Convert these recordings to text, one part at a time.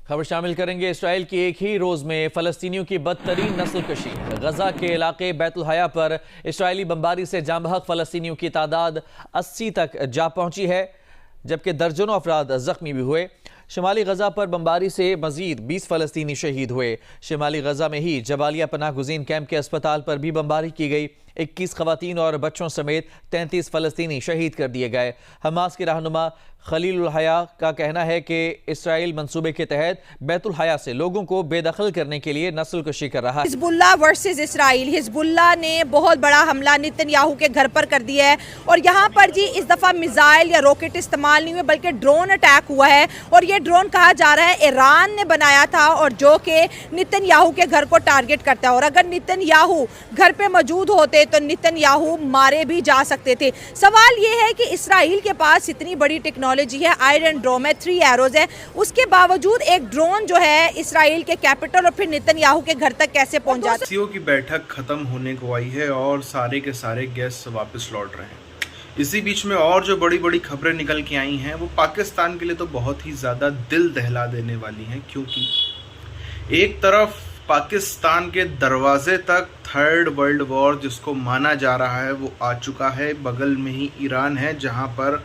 खबर शामिल करेंगे। इसराइल की एक ही रोज में फलस्तीनियों की बदतरीन नस्लकशी। गजा के इलाके बैतुल हया पर इसराइली बमबारी से जाँ बहक फलस्तीनियों की तादाद 80 तक जा पहुंची है, जबकि दर्जनों अफराद जख्मी भी हुए। शिमाली गजा पर बमबारी से मजीद 20 फलस्तीनी शहीद हुए। शिमाली गजा में ही जबालिया पनाह गुज़ीन कैंप के अस्पताल पर भी बमबारी की गई। 21 खवातीन और बच्चों समेत 33 फलस्तीनी शहीद कर दिए गए। हमास के रहनुमा खलीलुल हया का कहना है कि इसराइल मंसूबे के तहत बैतुल हया से लोगों को बेदखल करने के लिए नस्लकशी कर रहा है। Hezbollah versus Israel. हिजबुल्लाह ने बहुत बड़ा हमला नेतन्याहू के घर पर कर दिया है और यहाँ पर जी इस दफ़ा मिसाइल या रॉकेट इस्तेमाल नहीं हुए बल्कि ड्रोन अटैक हुआ है। और ये ड्रोन कहा जा रहा है ईरान ने बनाया था और जो कि नेतन्याहू के घर को टारगेट करता है। और अगर नेतन्याहू घर पे मौजूद होते तो नेतन्याहू मारे भी जा सकते थे। सवाल ये है कि इसराइल के पास इतनी बड़ी टेक्नोलॉजी है, आयरन ड्रोम है, 3 एरोज है, उसके बावजूद एक ड्रोन जो है इसराइल के कैपिटल और फिर नेतन्याहू के घर तक कैसे पहुंच जाता है। सीओ की बैठक खत्म होने को आई है और सारे के सारे गेस्ट वापस लौट रहे हैं। इसी बीच में और जो बड़ी बड़ी खबरें निकल के आई हैं वो पाकिस्तान के लिए तो बहुत ही ज़्यादा दिल दहला देने वाली हैं, क्योंकि एक तरफ पाकिस्तान के दरवाजे तक थर्ड वर्ल्ड वॉर जिसको माना जा रहा है वो आ चुका है। बगल में ही ईरान है जहां पर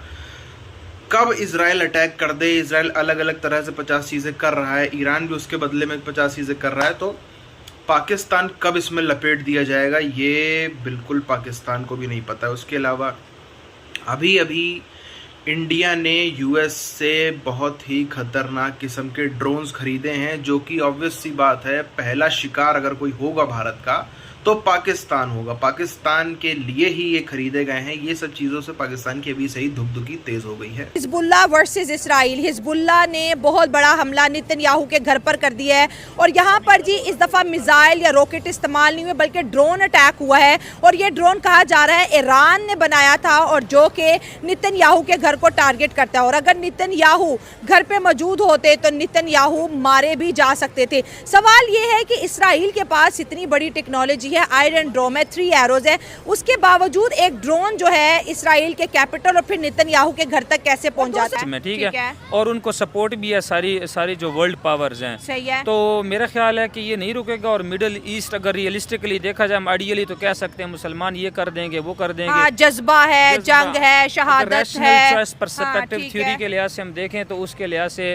कब इजराइल अटैक कर दे, इजराइल अलग अलग तरह से 50 चीज़ें कर रहा है, ईरान भी उसके बदले में 50 चीज़ें कर रहा है। तो पाकिस्तान कब इसमें लपेट दिया जाएगा ये बिल्कुल पाकिस्तान को भी नहीं पता है। उसके अलावा अभी अभी इंडिया ने यूएस से बहुत ही खतरनाक किस्म के ड्रोन्स खरीदे हैं, जो कि ऑब्वियस सी बात है पहला शिकार अगर कोई होगा भारत का तो पाकिस्तान होगा। पाकिस्तान के लिए ही ये खरीदे गए हैं। ये सब चीज़ों से पाकिस्तान की अभी सही धुकधुकी तेज हो गई है। Hezbollah versus Israel. हिजबुल्लाह ने बहुत बड़ा हमला नेतन्याहू के घर पर कर दिया है और यहाँ पर जी इस दफ़ा मिसाइल या रॉकेट इस्तेमाल नहीं हुए बल्कि ड्रोन अटैक हुआ है। और ये ड्रोन कहा जा रहा है ईरान ने बनाया था और जो कि नेतन्याहू के घर को टारगेट करता है। और अगर नेतन्याहू घर पे मौजूद होते तो नेतन्याहू मारे भी जा सकते थे। सवाल ये है कि इसराइल के पास इतनी बड़ी टेक्नोलॉजी है, आयरन ड्रोम है, 3 एरोज है, उसके बावजूद एक ड्रोन जो है इसराइल के कैपिटल और फिर नेतन्याहू के घर तक कैसे पहुंच जाता है। ठीक है। और उनको सपोर्ट भी है सारी जो वर्ल्ड पावर्स हैं। सही है। तो मेरा ख्याल है कि ये नहीं रुकेगा। और मिडिल ईस्ट अगर रियलिस्टिकली देखा जाए, आइडियली तो कह सकते हैं मुसलमान ये कर देंगे वो कर देंगे। हाँ, जज्बा है, जंग है, शहादत है। पर्सपेक्टिव थ्योरी के लिहाज से हम देखें तो उसके लिहाज से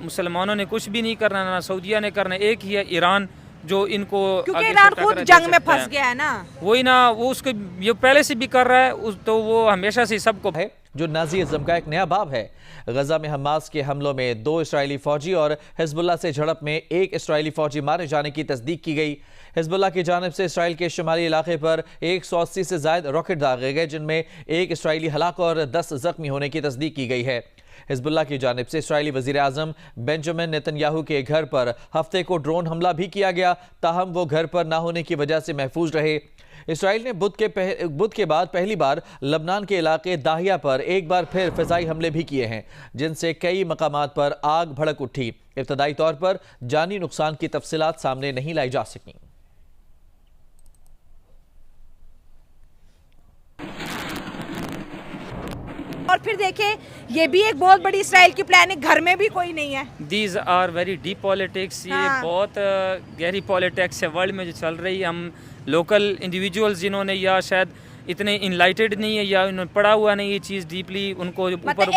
मुसलमानों ने कुछ भी नहीं करना, ना सऊदिया ने करना। एक ही है ईरान जो इनको, क्योंकि ईरान खुद जंग में फंस गया है ना, वही ना, वो उसको ये पहले से भी कर रहा है तो वो हमेशा से सबको है। जो नाज़ीज़्म का एक नया बाब है। गजा में हमास के हमलों में 2 इसराइली फौजी और हिजबुल्लाह से झड़प में 1 इसराइली फौजी मारे जाने की तस्दीक की गई। हिजबुल्लाह की जानिब से इसराइल के शुमाली इलाके पर 180 से ज़ायद रॉकेट दागे गए, जिनमें 1 इसराइली हलाक और 10 जख्मी होने की तस्दीक की गई है। हिजबुल्लाह की जानिब से इसराइली वज़ीर आज़म बेंजामिन नेतन्याहू के घर पर हफ्ते को ड्रोन हमला भी किया गया, ताहम वो घर पर ना होने की वजह से महफूज रहे। इसराइल ने बुध के बाद पहली बार लबनान के इलाके दाहिया पर एक बार फिर फ़िज़ाई हमले भी किए हैं, जिनसे कई मकामात पर आग भड़क उठी। इब्तदाई तौर पर जानी नुकसान की तफसीलात सामने नहीं लाई जा सकी। और फिर देखें, ये भी एक बहुत बड़ी इसराइल की प्लान है, घर में भी कोई नहीं है। These are very deep politics. ये बहुत गहरी पॉलिटिक्स है वर्ल्ड में जो चल रही है। हम लोकल इंडिविजुअल्स जिन्होंने या शायद इतने इनलाइटेड नहीं है या उन्होंने पढ़ा हुआ नहीं ये चीज़ डीपली, उनको ऊपर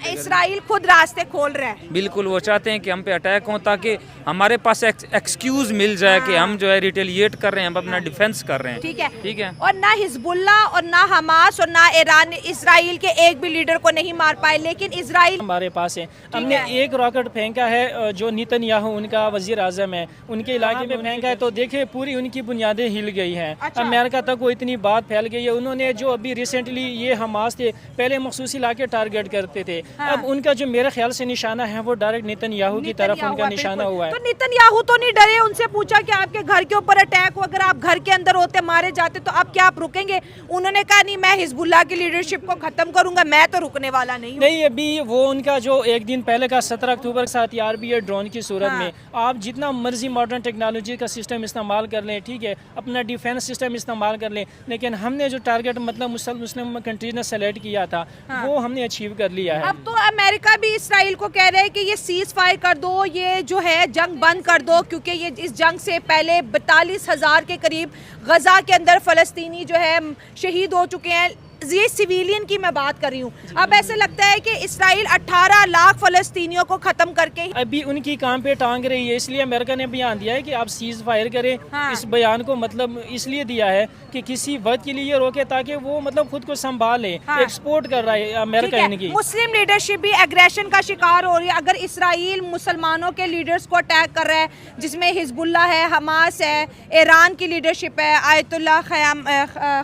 इसराइल खुद रास्ते खोल रहे हैं। बिल्कुल, वो चाहते हैं कि हम पे अटैक हो ताकि हमारे पास एक्सक्यूज मिल जाए कि हम जो है रिटेलिएट कर रहे हैं, हम अपना डिफेंस कर रहे हैं। ठीक है। और ना हिजबुल्लाह और ना हमास और ना ईरान इसराइल के एक भी लीडर को नहीं मार पाए, लेकिन इसराइल हमारे पास है। हमने एक रॉकेट फेंका है जो नेतन्याहू उनका वजीर आजम है, उनके इलाके में फेंका है तो देखे पूरी उनकी बुनियादें हिल गई हैं। अमेरिका तक वो इतनी बात फैल गई है। उन्होंने जो अभी रिसेंटली ये हमास थे पहले मखसूस इलाके टारगेट करते थे, अब उनका जो मेरे ख्याल से निशाना है वो डायरेक्ट नेतन्याहू की तरफ उनका निशाना हुआ है। तो नेतन्याहू तो नहीं डरे, उनसे पूछा कि आपके घर के ऊपर अटैक हो, अगर आप घर के अंदर होते मारे जाते तो अब क्या आप रुकेंगे? उन्होंने कहा नहीं, मैं हिजबुल्लाह की लीडरशिप को खत्म करूंगा, मैं तो रुकने वाला नहीं। अभी वो उनका जो एक दिन पहले का 17 अक्टूबर के साथ यार भी है ड्रोन की सूरत में आप जितना मर्जी मॉडर्न टेक्नोलॉजी का सिस्टम इस्तेमाल कर लें, ठीक है, अपना डिफेंस सिस्टम इस्तेमाल कर लें, लेकिन हमने जो जो टारगेट मतलब मुस्लिम कंट्रीज ने सेलेक्ट किया था वो हमने अचीव कर लिया है। अब तो अमेरिका भी इसराइल को कह रहे हैं कि ये सीज फायर कर दो, ये जो है जंग बंद कर दो, क्योंकि ये इस जंग से पहले 42,000 के करीब गजा के अंदर फलस्तीनी जो है शहीद हो चुके हैं। ये सिविलियन की मैं बात कर रही हूँ। अब ऐसे लगता है कि इसराइल 18 लाख फलस्तीनियों को खत्म करके अभी उनकी काम पे टांग रही है, इसलिए अमेरिका ने बयान दिया है कि आप सीज फायर करें। हाँ। इस बयान को मतलब इसलिए दिया है कि किसी वक्त के लिए रोके ताकि वो मतलब खुद को संभाले। हाँ। एक्सपोर्ट कर रहा है अमेरिका इनकी। मुस्लिम लीडरशिप भी एग्रेशन का शिकार हो रही है। अगर इसराइल मुसलमानों के लीडर्स को अटैक कर रहा है, जिसमें हिजबुल्ला है, हमास है, ईरान की लीडरशिप है, आयतुल्ला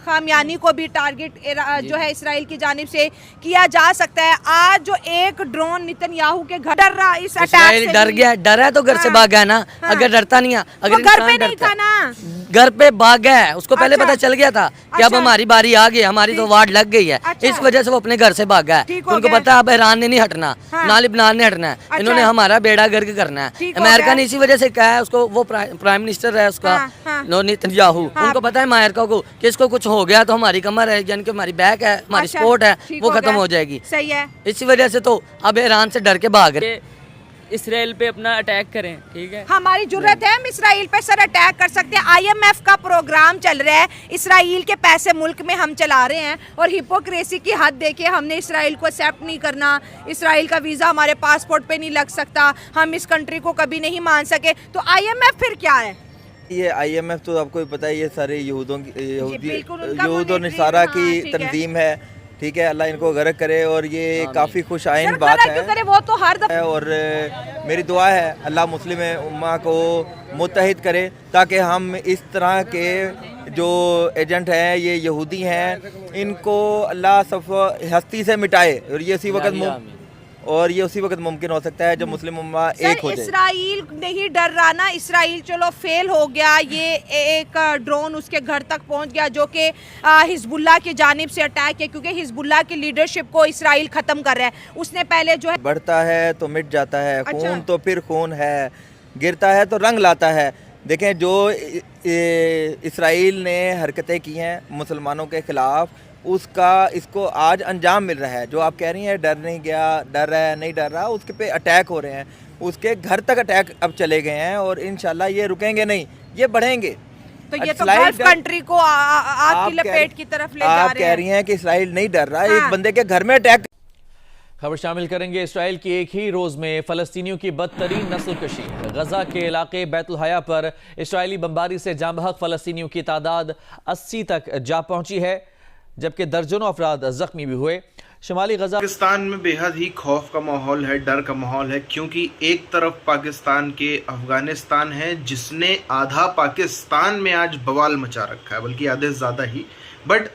खामयानी को भी टारगेट जो है इसराइल की जानिब से किया जा सकता है। आज जो एक ड्रोन नेतन्याहू के घर डर रहा इस अटैक से, डर गया, डरा है तो घर से भाग गया ना। अगर डरता नहीं है, अगर घर पे नहीं था ना, घर पे भाग गया है, उसको पहले अच्छा। पता चल गया था कि अब हमारी बारी आ गई, हमारी तो वार्ड लग गई है। अच्छा। इस वजह से वो अपने घर से भाग गया है। उनको पता है अब ईरान ने नहीं हटना, ना लिबनान ने हटना है, इन्होंने हमारा बेड़ा गर्क करना है। अमेरिका ने इसी वजह से कहा है उसको, वो प्राइम मिनिस्टर है उसका नेतन्याहू, उनको पता है अमेरिका को कि इसको कुछ हो गया तो हमारी कमर है, यानी कि हमारी बैक है, हमारी सपोर्ट है, वो खत्म हो जाएगी। सही है। इसी वजह से तो अब ईरान से डर के भाग रहे। इसराइल पे अपना अटैक करें, ठीक है। हमारी जरूरत है, हम इसराइल पे सर अटैक कर सकते हैं। IMF का प्रोग्राम चल रहा है, इसराइल के पैसे मुल्क में हम चला रहे हैं और हिपोक्रेसी की हद देखिए। हमने इसराइल को एक्सेप्ट नहीं करना, इसराइल का वीज़ा हमारे पासपोर्ट पे नहीं लग सकता, हम इस कंट्री को कभी नहीं मान सके। तो IMF फिर क्या है? ये IMF तो आपको भी पता है, ये सारे यहूदों बिल्कुल नसारा की तंजीम है, ठीक है। अल्लाह इनको गर्क करे और ये काफ़ी खुश आइन बात है। करे वो तो हर दफा। और मेरी दुआ है अल्लाह मुस्लिम उम्मा को मुत्तहिद करे ताकि हम इस तरह के जो एजेंट हैं, ये यहूदी हैं, इनको अल्लाह सब हस्ती से मिटाए। और ये उसी वक्त मुमकिन हो सकता है जब मुस्लिम उम्मा एक हो जाए। इसराइल नहीं डर रहा ना, इसराइल चलो फेल हो गया, ये एक ड्रोन उसके घर तक पहुंच गया जो कि हिजबुल्ला की जानिब से अटैक है, क्योंकि हिजबुल्ला की लीडरशिप को इसराइल खत्म कर रहा है। उसने पहले जो है बढ़ता है तो मिट जाता है, अच्छा। खून तो फिर खून है, गिरता है तो रंग लाता है। देखें जो इसराइल ने हरकतें की हैं मुसलमानों के ख़िलाफ़, उसका इसको आज अंजाम मिल रहा है। जो आप कह रही हैं डर नहीं गया, डर रहा है, नहीं डर रहा, उसके पे अटैक हो रहे हैं, उसके घर तक अटैक अब चले गए हैं और इंशाल्लाह ये रुकेंगे नहीं, ये बढ़ेंगे। तो ये तो गल्फ कंट्री को आग की लपेट की तरफ ले जा रहे हैं। आप कह रही हैं कि इसराइल नहीं डर रहा, एक बंदे के घर में अटैक। खबर शामिल करेंगे। इसराइल की एक ही रोज में फलस्तीनियों की बदतरीन नस्लकशी। गजा के इलाके बैतुल हया पर इसराइली बमबारी से जाँ बहक फलस्तीनियों की तादाद 80 तक जा पहुंची है, जबकि दर्जनों अफराद जख्मी भी हुए। शुमाली गजा पाकिस्तान में बेहद ही खौफ का माहौल है, डर का माहौल है, क्योंकि एक तरफ पाकिस्तान के अफगानिस्तान है जिसने आधा पाकिस्तान में आज बवाल मचा रखा है, बल्कि आधे ज़्यादा ही, बट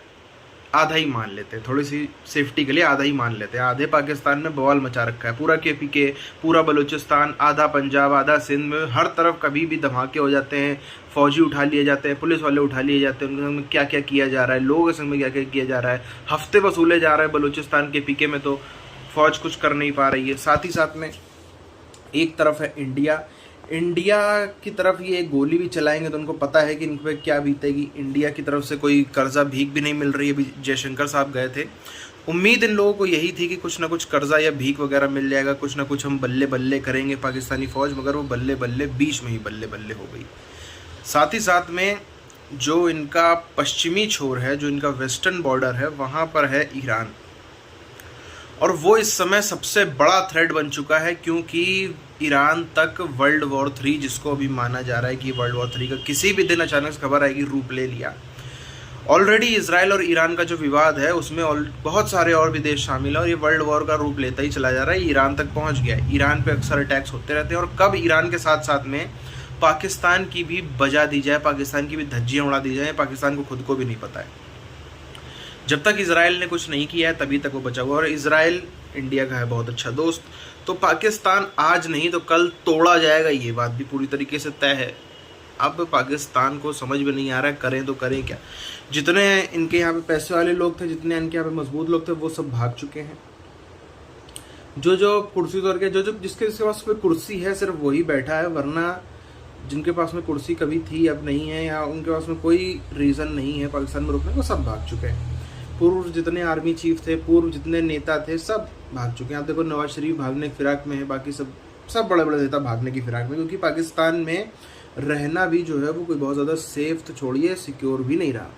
आधा ही मान लेते हैं, थोड़ी सी सेफ्टी के लिए आधा ही मान लेते हैं। आधे पाकिस्तान में बवाल मचा रखा है, पूरा KPK, पूरा बलूचिस्तान, आधा पंजाब, आधा सिंध में, हर तरफ कभी भी धमाके हो जाते हैं, फौजी उठा लिए जाते हैं, पुलिस वाले उठा लिए जाते हैं, उनके संग में क्या क्या किया जा रहा है, लोगों के संग में क्या क्या किया जा रहा है, हफ्ते वसूले जा रहा है। बलूचिस्तान KPK में तो फौज कुछ कर नहीं पा रही है। साथ ही साथ में एक तरफ है इंडिया की तरफ ये गोली भी चलाएंगे तो उनको पता है कि इन पर क्या बीतेगी। इंडिया की तरफ से कोई कर्जा भीख भी नहीं मिल रही है। अभी जयशंकर साहब गए थे, उम्मीद इन लोगों को यही थी कि कुछ ना कुछ कर्जा या भीख वगैरह मिल जाएगा, कुछ ना कुछ हम बल्ले बल्ले करेंगे पाकिस्तानी फ़ौज, मगर वो बल्ले बल्ले बीच में ही बल्ले बल्ले हो गई। साथ ही साथ में जो इनका पश्चिमी छोर है, जो इनका वेस्टर्न बॉर्डर है, वहाँ पर है ईरान, और वो इस समय सबसे बड़ा थ्रेट बन चुका है, क्योंकि ईरान तक वर्ल्ड वॉर 3, जिसको अभी माना जा रहा है कि वर्ल्ड वॉर 3 का किसी भी दिन अचानक से खबर आएगी, रूप ले लिया। ऑलरेडी इजराइल और ईरान का जो विवाद है उसमें बहुत सारे और भी देश शामिल हैं और ये वर्ल्ड वॉर का रूप लेता ही चला जा रहा है। ईरान तक पहुंच गया है, ईरान पे अक्सर अटैक्स होते रहते हैं, और कब ईरान के साथ साथ में पाकिस्तान की भी बजा दी जाए, पाकिस्तान की भी धज्जियाँ उड़ा दी जाए, पाकिस्तान को खुद को भी नहीं पता है। जब तक इजराइल ने कुछ नहीं किया है तभी तक वो बचा हुआ, और इजराइल इंडिया का है बहुत अच्छा दोस्त, तो पाकिस्तान आज नहीं तो कल तोड़ा जाएगा, ये बात भी पूरी तरीके से तय है। अब पाकिस्तान को समझ में नहीं आ रहा है करें तो करें क्या। जितने इनके यहाँ पे पैसे वाले लोग थे, जितने इनके यहाँ पे मजबूत लोग थे, वो सब भाग चुके हैं। जो कुर्सी तोड़ के, जो जिसके पास कोई कुर्सी है सिर्फ वही बैठा है, वरना जिनके पास में कुर्सी कभी थी अब नहीं है, या उनके पास में कोई रीज़न नहीं है पाकिस्तान में रुकने को, सब भाग चुके हैं। पूर्व जितने आर्मी चीफ थे, पूर्व जितने नेता थे, सब भाग चुके हैं। आप देखो नवाज शरीफ भागने की फिराक में है, बाकी सब बड़े बड़े नेता भागने की फिराक में, क्योंकि पाकिस्तान में रहना भी जो है वो कोई बहुत ज़्यादा सेफ तो छोड़िए सिक्योर भी नहीं रहा।